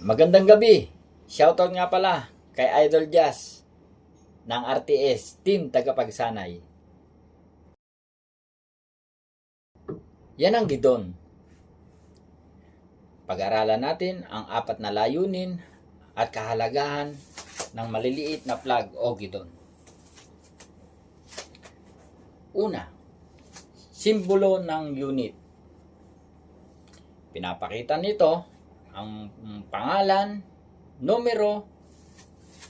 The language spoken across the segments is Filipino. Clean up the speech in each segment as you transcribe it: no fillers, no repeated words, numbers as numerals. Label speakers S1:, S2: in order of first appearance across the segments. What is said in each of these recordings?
S1: Magandang gabi. Shoutout nga pala kay Idol Jazz ng RTS Team Tagapagsanay. Yan ang gidon. Pag-aralan natin ang apat na layunin at kahalagahan ng maliliit na plug o gidon. Una, simbolo ng unit. Pinapakita nito ang pangalan, numero,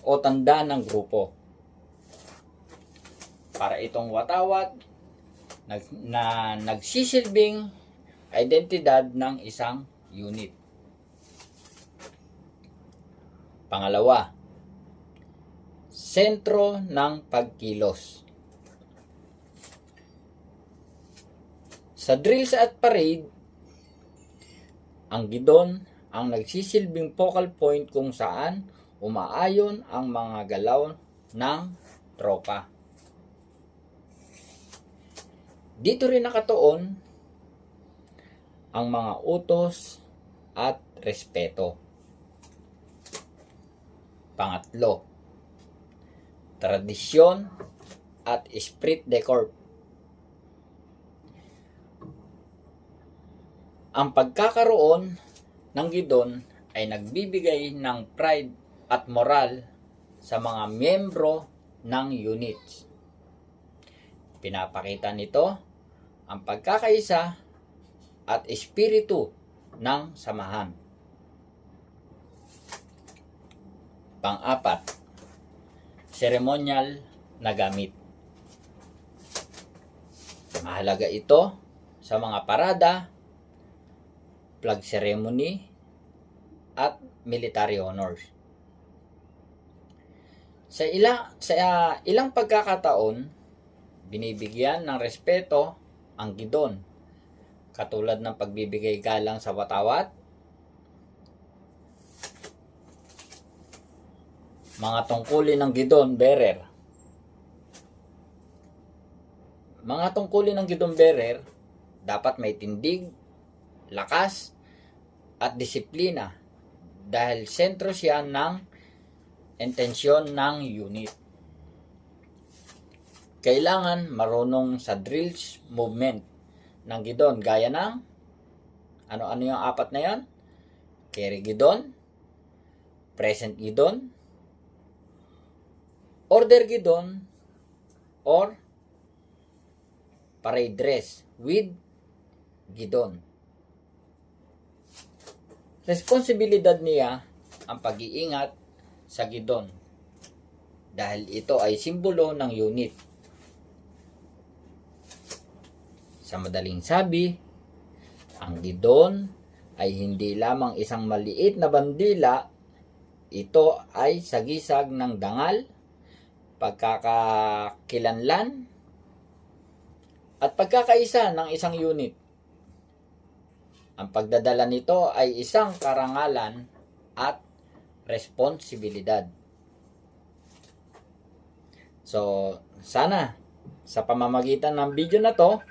S1: o tanda ng grupo. Para itong watawat na nagsisilbing identidad ng isang unit. Pangalawa, sentro ng pagkilos. Sa drills at parade, ang gidon ang nagsisilbing focal point kung saan umaayon ang mga galaw ng tropa. Dito rin nakatuon ang mga utos at respeto. Pangatlo, tradisyon at esprit de corps. Ang pagkakaroon ng gidon ay nagbibigay ng pride at moral sa mga miyembro ng units. Pinapakita nito ang pagkakaisa at espiritu ng samahan. Pang-apat, seremonyal na gamit. Mahalaga ito sa mga parada, flag ceremony, at military honors. Sa ilang pagkakataon, binibigyan ng respeto ang gidon, katulad ng pagbibigay galang sa watawat, mga tungkulin ng gidon bearer. Mga tungkulin ng gidon bearer dapat may tindig, lakas, at disiplina dahil sentro siya ng intensyon ng unit. Kailangan marunong sa drills movement ng gidon gaya ng ano-ano yung apat na yan? Carry gidon, present gidon, order gidon, or parade dress with gidon. Responsibilidad niya ang pag-iingat sa gidon dahil ito ay simbolo ng unit. Sa madaling sabi, ang gidon ay hindi lamang isang maliit na bandila, ito ay sagisag ng dangal, pagkakakilanlan, at pagkakaisa ng isang unit. Ang pagdadala nito ay isang karangalan at responsibilidad. So, sana sa pamamagitan ng video na to,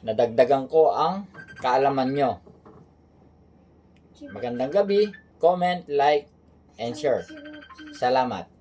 S1: nadagdagan ko ang kaalaman nyo. Magandang gabi, comment, like, and share. Salamat.